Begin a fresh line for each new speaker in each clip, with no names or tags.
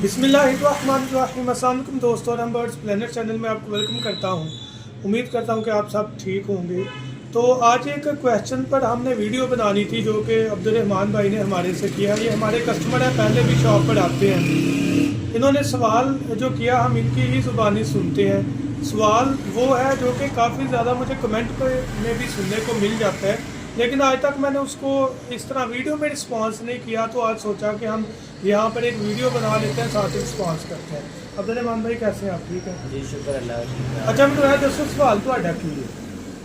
बिस्मिल्लाहिर्रहमानिर्रहीम। अस्सलाम वालेकुम दोस्तों, और हम बर्ड्स प्लेनेट चैनल में आपको वेलकम करता हूं। उम्मीद करता हूं कि आप सब ठीक होंगे। तो आज एक क्वेश्चन पर हमने वीडियो बनानी थी जो कि अब्दुर्रहमान भाई ने हमारे से किया। ये हमारे कस्टमर हैं, पहले भी शॉप पर आते हैं। इन्होंने सवाल जो किया हम इनकी ही ज़ुबानी सुनते हैं। सवाल वो है जो कि काफ़ी ज़्यादा मुझे कमेंट पर में भी सुनने को मिल जाता है, लेकिन आज तक मैंने उसको इस तरह वीडियो में रिस्पांस नहीं किया। तो आज सोचा कि हम यहाँ पर एक वीडियो बना लेते हैं, साथ ही रिस्पांस करते हैं। अब्दुर्रहमान भाई कैसे हैं आप? ठीक है
जी, शुक्र अल्लाह का।
अच्छा, मैं तो दसो सवाल तो की है।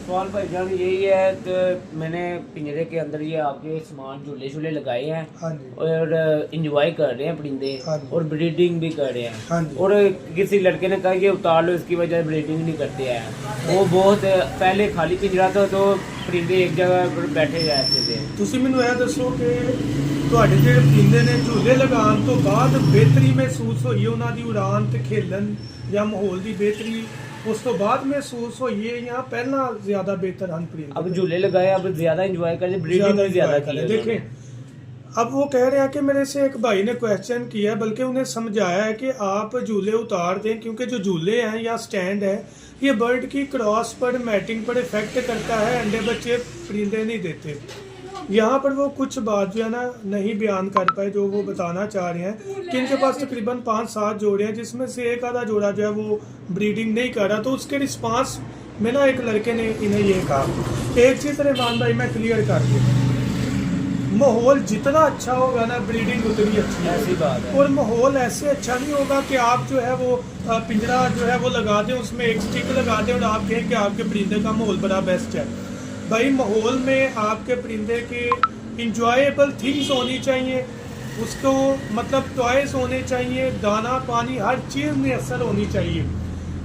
सवाल भाईजान यही है, तो मैंने पिंजरे के अंदर ये आपके सामान झूले शूले लगाए हैं।
हाँ जी।
और इंजॉय कर रहे हैं परिंदे।
हाँ जी।
और ब्रीडिंग भी कर रहे हैं।
हाँ जी।
और किसी लड़के ने कहा ये उतार लो, इसकी वजह ब्रीडिंग नहीं करते हैं। वो बहुत पहले खाली पिंजरा था तो परिंदे एक जगह पर बैठे रहते थे।
ਤੁਸੀਂ ਮੈਨੂੰ ਇਹ ਦੱਸੋ ਕਿ ਤੁਹਾਡੇ ਜਿਹੜੇ ਪਰਿੰਦੇ ਨੇ ਝੂਲੇ ਲਗਾਉਣ ਤੋਂ ਬਾਅਦ ਬਿਹਤਰੀ ਮਹਿਸੂਸ ਹੋਈ ਉਹਨਾਂ ਦੀ ਉਡਾਨ ਤੇ ਖੇਲਣ ਜਾਂ ਮਾਹੌਲ ਦੀ ਬਿਹਤਰੀ उस तो बाद महसूस होई है या पहला ज्यादा बेहतर हन परिंदे?
अब झूले लगाए, अब ज्यादा एंजॉय कर, ब्रीडिंग में ज्यादा की है।
देखें, अब वो कह रहे हैं कि मेरे से एक भाई ने क्वेश्चन किया, बल्कि उन्हें समझाया है कि आप झूले उतार दें, क्योंकि जो झूले हैं या स्टैंड है ये बर्ड की क्रॉस पर मैटिंग पर इफेक्ट करता है, अंडे बच्चे परिंदे नहीं देते। यहाँ पर वो कुछ बात जो है ना नहीं बयान कर पाए जो वो बताना चाह रहे हैं कि इनके पास तकरीबन 5-7 जोड़े हैं, जिसमें से एक आधा जोड़ा जो है वो ब्रीडिंग नहीं कर रहा। तो उसके रिस्पांस में ना एक लड़के ने इन्हें ये कहा। एक चीज़ रहमान भाई मैं क्लियर कर दूँ, माहौल जितना अच्छा होगा ना ब्रीडिंग उतनी अच्छी है।
ऐसी बात है।
और माहौल ऐसे अच्छा नहीं होगा कि आप जो है वो पिंजरा जो है वो लगा दें, उसमें एक स्टिक लगा दें और आप कहें कि आपके परिंदे का माहौल बड़ा बेस्ट है। भाई माहौल में आपके परिंदे के इंजॉयबल थिंग्स होनी चाहिए, उसको मतलब टॉयज होने चाहिए, दाना पानी हर चीज़ में असर होनी चाहिए।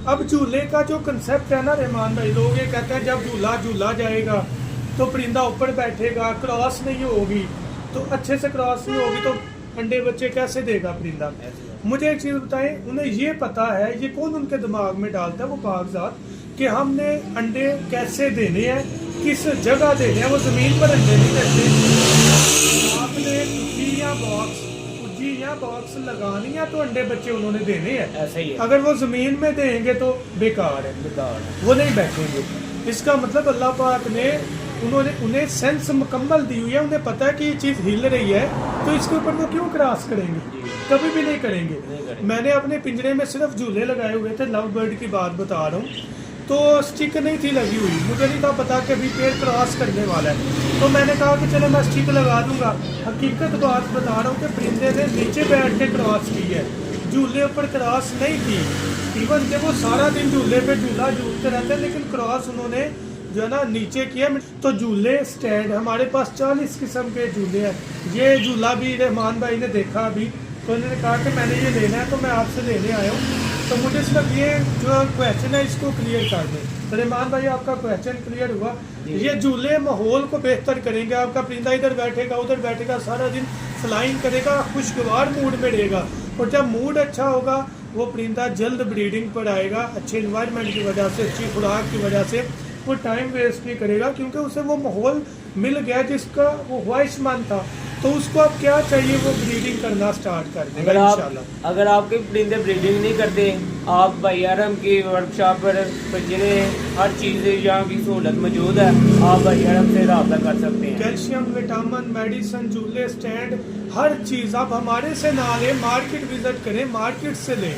अब झूले का जो कंसेप्ट है ना रहमान भाई, लोग ये कहते हैं जब झूला जाएगा तो परिंदा ऊपर बैठेगा, क्रॉस नहीं होगी तो अच्छे से क्रॉस नहीं होगी तो अंडे बच्चे कैसे देगा परिंदा? मुझे एक चीज़ बताएं, उन्हें ये पता है, ये कौन उनके दिमाग में डालता है वो कागजात कि हमने अंडे कैसे देने हैं, किस जगह देने हैं। वो ज़मीन पर अंडे नहीं देते, आपने कुजी या बॉक्स लगानी है तो अंडे बच्चे उन्होंने देने हैं।
ऐसा ही है।
अगर वो ज़मीन में देंगे तो बेकार है, वो नहीं बैठेंगे। इसका मतलब अल्लाह पाक ने उन्हें सेंस मुकम्मल दी हुई है, उन्हें पता है कि ये चीज़ हिल रही है तो इसके ऊपर वो क्यों क्रॉस करेंगे? कभी भी नहीं करेंगे। मैंने अपने पिंजरे में सिर्फ झूले लगाए हुए थे, लव बर्ड की बात बता रहा हूँ, तो स्टिक नहीं थी लगी हुई, मुझे नहीं था पता कि अभी पेड़ क्रॉस करने वाला है। तो मैंने कहा कि चलो मैं स्टिक लगा दूंगा। हकीकत बात बता रहा हूँ कि परिंदे ने नीचे बैठ के क्रॉस की है, झूले ऊपर क्रॉस नहीं की। इवन कि वो सारा दिन झूले पे झूलते रहते हैं, लेकिन क्रॉस उन्होंने जो है ना नीचे किया। तो झूले स्टैंड हमारे पास 40 किस्म के झूले हैं। ये झूला भी रहमान भाई ने देखा अभी, तो उन्होंने कहा कि मैंने ये लेना है तो मैं आपसे लेने आया हूँ। तो मुझे सिर्फ ये जो क्वेश्चन है इसको क्लियर कर दें। तो रहमान भाई आपका क्वेश्चन क्लियर हुआ। ये झूले माहौल को बेहतर करेंगे, आपका परिंदा इधर बैठेगा उधर बैठेगा, सारा दिन फ्लाइंग करेगा, खुशगवार मूड में रहेगा। और जब मूड अच्छा होगा वो परिंदा जल्द ब्रीडिंग पर आएगा, अच्छे इन्वायरमेंट की वजह से, अच्छी खुराक की वजह से। वो टाइम वेस्ट नहीं करेगा क्योंकि उसे वो माहौल मिल गया जिसका वो ख्वाहिशमंद था। तो उसको अब क्या चाहिए, वो ब्रीडिंग करना स्टार्ट कर देगा इंशाल्लाह।
अगर आपके परिंदे ब्रीडिंग नहीं करते, आप भाई आरम की वर्कशॉप पर पिंजरे हर चीज़ यहाँ की सहूलत मौजूद है, आप भाई आरम से रब्ता कर सकते हैं।
कैल्शियम, विटामिन, मेडिसिन, झूले, स्टैंड, हर चीज़ आप हमारे से ना लें, मार्केट विजिट करें, मार्केट से लें।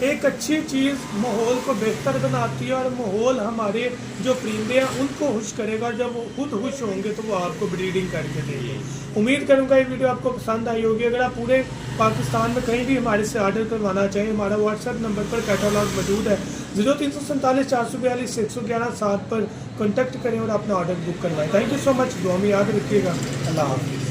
एक अच्छी चीज़ माहौल को बेहतर बनाती है और माहौल हमारे जो परिंदे हैं उनको खुश करेगा, और जब वो खुद खुश होंगे तो वो आपको ब्रीडिंग करके देंगे। उम्मीद करूँगा ये वीडियो आपको पसंद आई होगी। अगर आप पूरे पाकिस्तान में कहीं भी हमारे से ऑर्डर करवाना चाहिए, हमारा व्हाट्सएप नंबर पर कैटलॉग मौजूद है। 0347 442 111 7 पर कॉन्टैक्ट करें और अपना ऑर्डर बुक करवाएं। थैंक यू सो मच, दुआ में याद रखिएगा। अल्लाह हाफिज़।